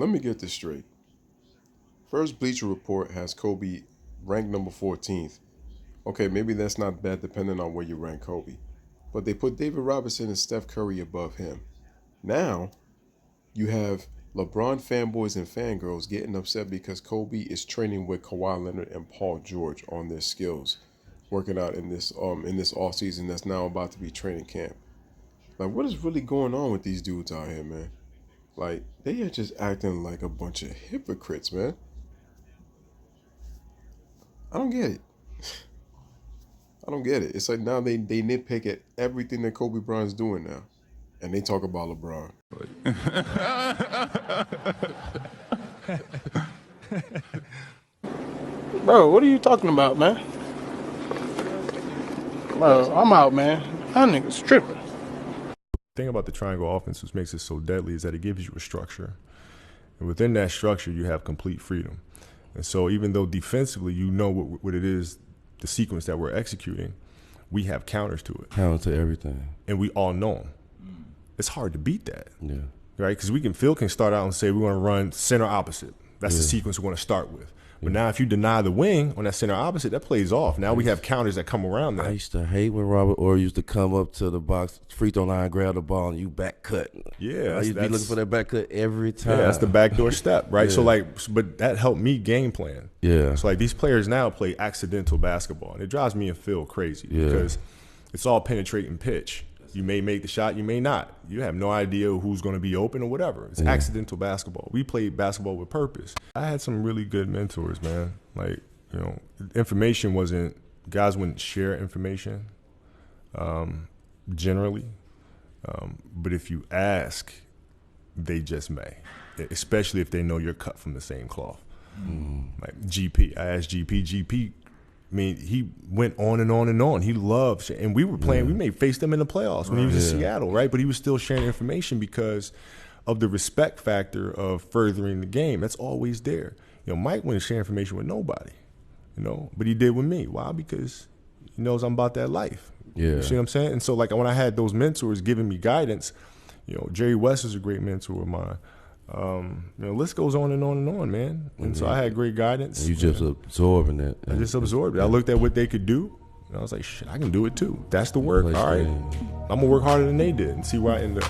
let me get this straight. First Bleacher Report has Kobe ranked number 14th. Okay, maybe that's not bad depending on where you rank Kobe. But they put David Robinson and Steph Curry above him. Now, you have LeBron fanboys and fangirls getting upset because Kobe is training with Kawhi Leonard and Paul George on their skills, working out in this off season that's now about to be training camp. Like, what is really going on with these dudes out here, man? Like, they are just acting like a bunch of hypocrites, man. I don't get it. I don't get it. It's like now they nitpick at everything that Kobe Bryant's doing now. And they talk about LeBron. Bro, what are you talking about, man? Bro, I'm out, man. That nigga's tripping. The thing about the triangle offense, which makes it so deadly, is that it gives you a structure. And within that structure, you have complete freedom. And so even though defensively you know what it is, the sequence that we're executing, we have counters to it. Counter to everything. And we all know them. It's hard to beat that. Yeah. Right? Because Phil can start out and say, we're going to run center opposite. That's the sequence we're going to start with. But now if you deny the wing on that center opposite, that plays off. Now we have counters that come around that. I used to hate when Robert Orr used to come up to the box, free throw line, grab the ball, and you back cut. Yeah. I used to be looking for that back cut every time. Yeah, that's the backdoor step, right? So but that helped me game plan. Yeah. So these players now play accidental basketball. And it drives me and Phil crazy because it's all penetrating pitch. You may make the shot, you may not. You have no idea who's going to be open or whatever. It's accidental basketball. We played basketball with purpose. I had some really good mentors, man. Like, information wasn't, guys wouldn't share information generally. But if you ask, they just may, especially if they know you're cut from the same cloth. Like GP, I asked GP, I mean, he went on and on and on. He loved, and we were playing. We may face them in the playoffs when he was in Seattle, right? But he was still sharing information because of the respect factor of furthering the game. That's always there. Mike wouldn't share information with nobody, but he did with me. Why? Because he knows I'm about that life. Yeah. You see what I'm saying? And so, like, when I had those mentors giving me guidance, Jerry West is a great mentor of mine. The list goes on and on and on, man. And so I had great guidance. You just absorbing it. I just absorbed it. I looked at what they could do, and I was like, shit, I can do it too. That's the work. All right. I'm going to work harder than they did and see where I end up.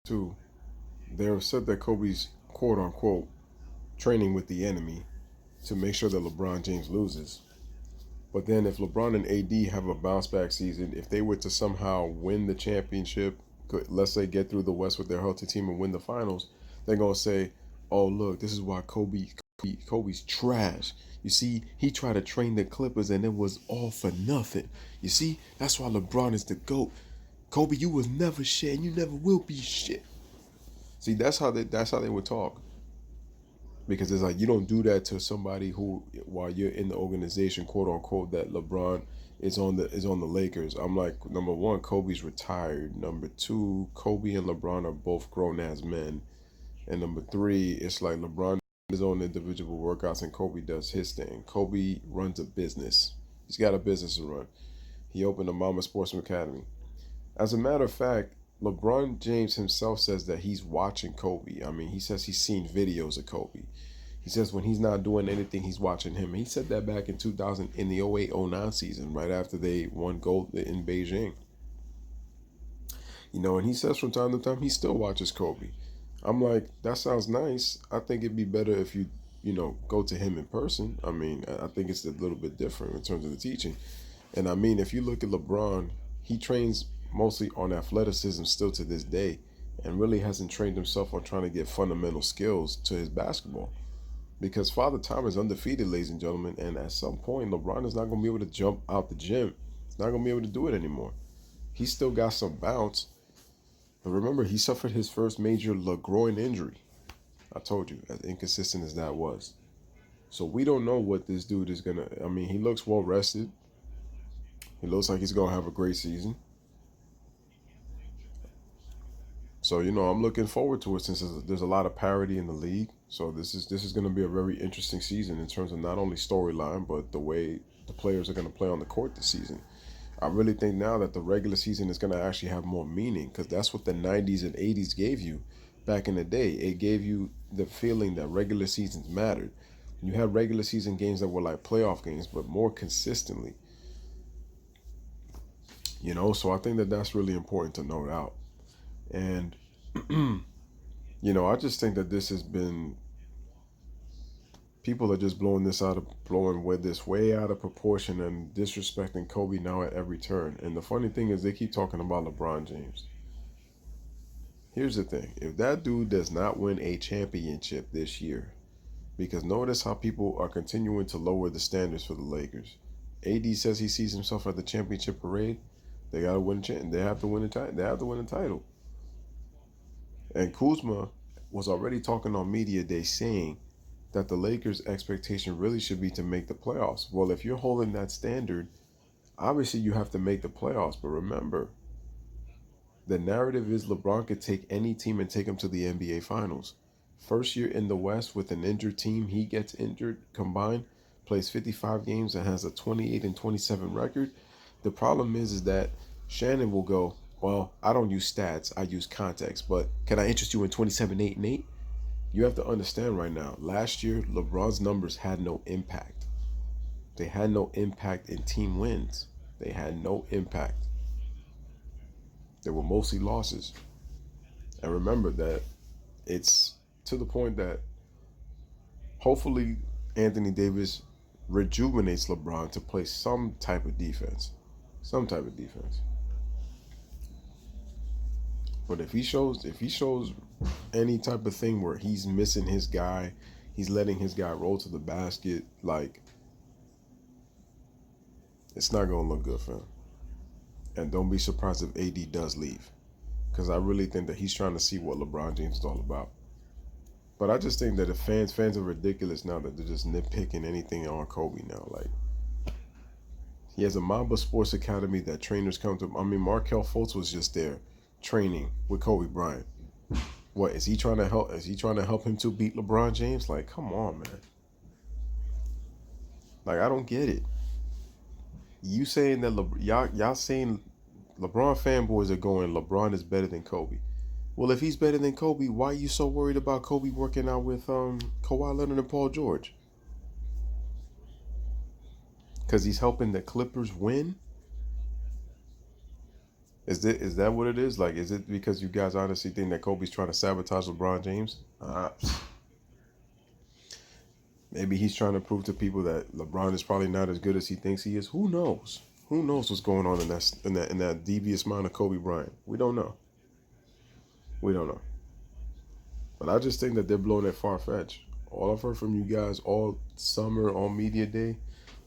Two, they're said that Kobe's quote-unquote training with the enemy to make sure that LeBron James loses. But then if LeBron and AD have a bounce-back season, if they were to somehow win the championship, let's say get through the West with their healthy team and win the finals, they're going to say, oh, look, this is why Kobe's trash. You see, he tried to train the Clippers and it was all for nothing. You see, that's why LeBron is the GOAT. Kobe, you was never shit and you never will be shit. See, that's how they would talk. Because it's like you don't do that to somebody who, while you're in the organization, quote unquote, that LeBron is on the Lakers. I'm like, number one, Kobe's retired. Number two, Kobe and LeBron are both grown ass men. And number three, it's like LeBron does his own individual workouts and Kobe does his thing. Kobe runs a business. He's got a business to run. He opened a Mama Sportsman Academy. As a matter of fact, LeBron James himself says that he's watching Kobe. I mean, he says he's seen videos of Kobe. He says when he's not doing anything, he's watching him. He said that back in 2000 in the 08-09 season, right after they won gold in Beijing. And he says from time to time he still watches Kobe. I'm like, that sounds nice. I think it'd be better if you go to him in person. I mean, I think it's a little bit different in terms of the teaching. And I mean, if you look at LeBron, he trains mostly on athleticism still to this day and really hasn't trained himself on trying to get fundamental skills to his basketball. Because Father Time is undefeated, ladies and gentlemen, and at some point, LeBron is not going to be able to jump out the gym. He's not going to be able to do it anymore. He's still got some bounce. But remember, he suffered his first major groin injury. I told you, as inconsistent as that was. So we don't know what this dude is going to... I mean, he looks well-rested. He looks like he's going to have a great season. So, I'm looking forward to it since there's a lot of parity in the league. So this is going to be a very interesting season in terms of not only storyline, but the way the players are going to play on the court this season. I really think now that the regular season is going to actually have more meaning, because that's what the 90s and 80s gave you back in the day. It gave you the feeling that regular seasons mattered. You had regular season games that were like playoff games, but more consistently. You know, so I think that that's really important to note out. And, you know, I just think that this has been, people are just blowing with this way out of proportion and disrespecting Kobe now at every turn. And the funny thing is, they keep talking about LeBron James. Here's the thing: if that dude does not win a championship this year, because notice how people are continuing to lower the standards for the Lakers. AD says he sees himself at the championship parade. They gotta win. They have to win the title. They have to win the title. And Kuzma was already talking on media day saying that the Lakers' expectation really should be to make the playoffs. Well, if you're holding that standard, obviously you have to make the playoffs. But remember, the narrative is LeBron could take any team and take them to the NBA Finals. First year in the West with an injured team, he gets injured combined, plays 55 games and has a 28-27 record. The problem is that Shannon will go, well, I don't use stats, I use context, but can I interest you in 27, 8, and 8? You have to understand right now, last year, LeBron's numbers had no impact. They had no impact in team wins. They had no impact. They were mostly losses. And remember that it's to the point that hopefully Anthony Davis rejuvenates LeBron to play some type of defense. Some type of defense. But if he shows any type of thing where he's missing his guy, he's letting his guy roll to the basket, like, it's not going to look good for him. And don't be surprised if AD does leave, because I really think that he's trying to see what LeBron James is all about. But I just think that the fans are ridiculous now that they're just nitpicking anything on Kobe now. Like, he has a Mamba Sports Academy that trainers come to. I mean, Markelle Fultz was just there training with Kobe Bryant. What is he trying to help? Is he trying to help him to beat LeBron James? Like, come on, man. Like, I don't get it. You saying that y'all saying LeBron fanboys are going, LeBron is better than Kobe. Well, if he's better than Kobe, why are you so worried about Kobe working out with Kawhi Leonard and Paul George? Because he's helping the Clippers win? Is that what it is? Like, is it because you guys honestly think that Kobe's trying to sabotage LeBron James? Maybe he's trying to prove to people that LeBron is probably not as good as he thinks he is. Who knows? Who knows what's going on in that devious mind of Kobe Bryant? We don't know. We don't know. But I just think that they're blowing it far-fetched. All I've heard from you guys all summer on media day,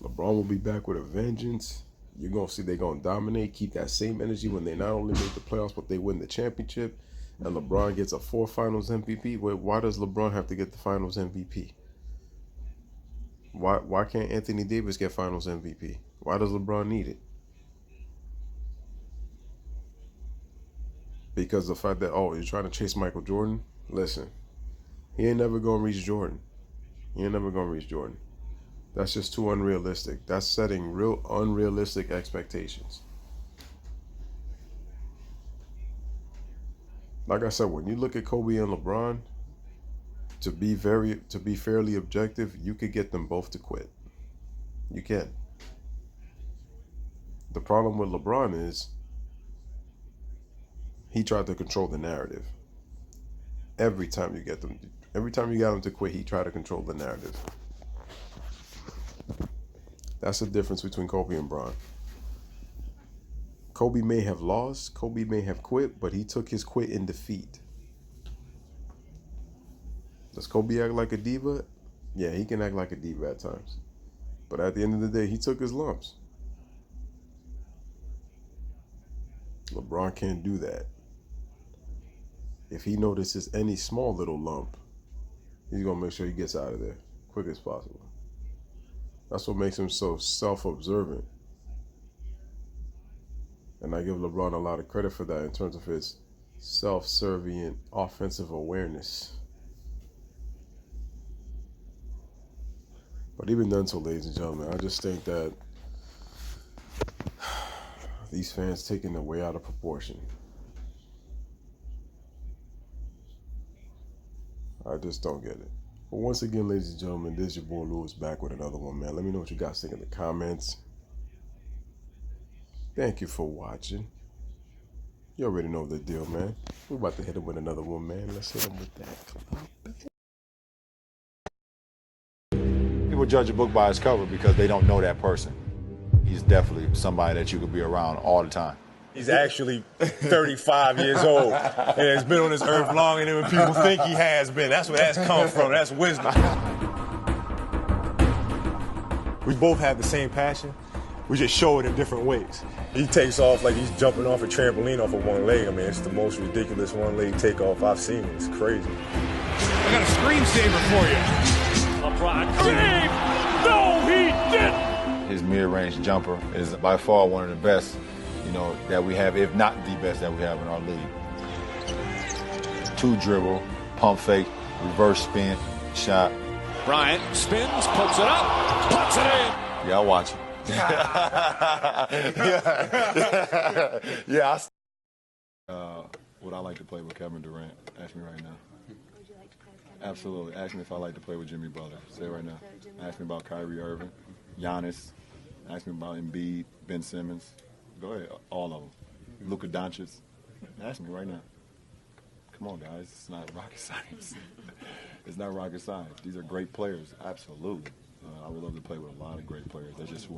LeBron will be back with a vengeance. You're going to see they're going to dominate, keep that same energy when they not only make the playoffs, but they win the championship. And LeBron gets a 4 Finals MVP. Wait, why does LeBron have to get the Finals MVP? Why can't Anthony Davis get Finals MVP? Why does LeBron need it? Because the fact that, you're trying to chase Michael Jordan? Listen, he ain't never going to reach Jordan. He ain't never going to reach Jordan. That's just too unrealistic. That's setting real unrealistic expectations. Like I said, when you look at Kobe and LeBron, to be fairly objective, you could get them both to quit. You can. The problem with LeBron is he tried to control the narrative. Every time you got him to quit, he tried to control the narrative. That's the difference between Kobe and Bron. Kobe may have lost, Kobe may have quit, but he took his quit in defeat. Does Kobe act like a diva? Yeah, he can act like a diva at times. But at the end of the day, he took his lumps. LeBron can't do that. If he notices any small little lump, he's going to make sure he gets out of there quick as possible. That's what makes him so self-observant. And I give LeBron a lot of credit for that in terms of his self-servient offensive awareness. But even then, so ladies and gentlemen, I just think that These fans taking it way out of proportion. I just don't get it. But once again, ladies and gentlemen, this is your boy Lewis back with another one, man. Let me know what you guys think in the comments. Thank you for watching. You already know the deal, man. We're about to hit him with another one, man. Let's hit him with that. People judge a book by its cover because they don't know that person. He's definitely somebody that you could be around all the time. He's actually 35 years old and has been on this earth longer than people think he has been. That's where that's come from. That's wisdom. We both have the same passion. We just show it in different ways. He takes off like he's jumping off a trampoline off of one leg. I mean, it's the most ridiculous one-leg takeoff I've seen. It's crazy. I got a screensaver for you. LeBron James! No, he didn't! His mid-range jumper is by far one of the best, that we have, if not the best that we have in our league. 2 dribble, pump fake, reverse spin, shot. Bryant spins, puts it up, puts it in. Yeah, I watch it. yeah. Would I like to play with Kevin Durant? Ask me right now. Would you like to play with Kevin? Absolutely. Ask me if I like to play with Jimmy Butler. Say it right now. Ask me about Kyrie Irving, Giannis. Ask me about Embiid, Ben Simmons. Go ahead, all of them. Luka Doncic. Ask me right now. Come on, guys. It's not rocket science. It's not rocket science. These are great players. Absolutely. I would love to play with a lot of great players. That's just who I am.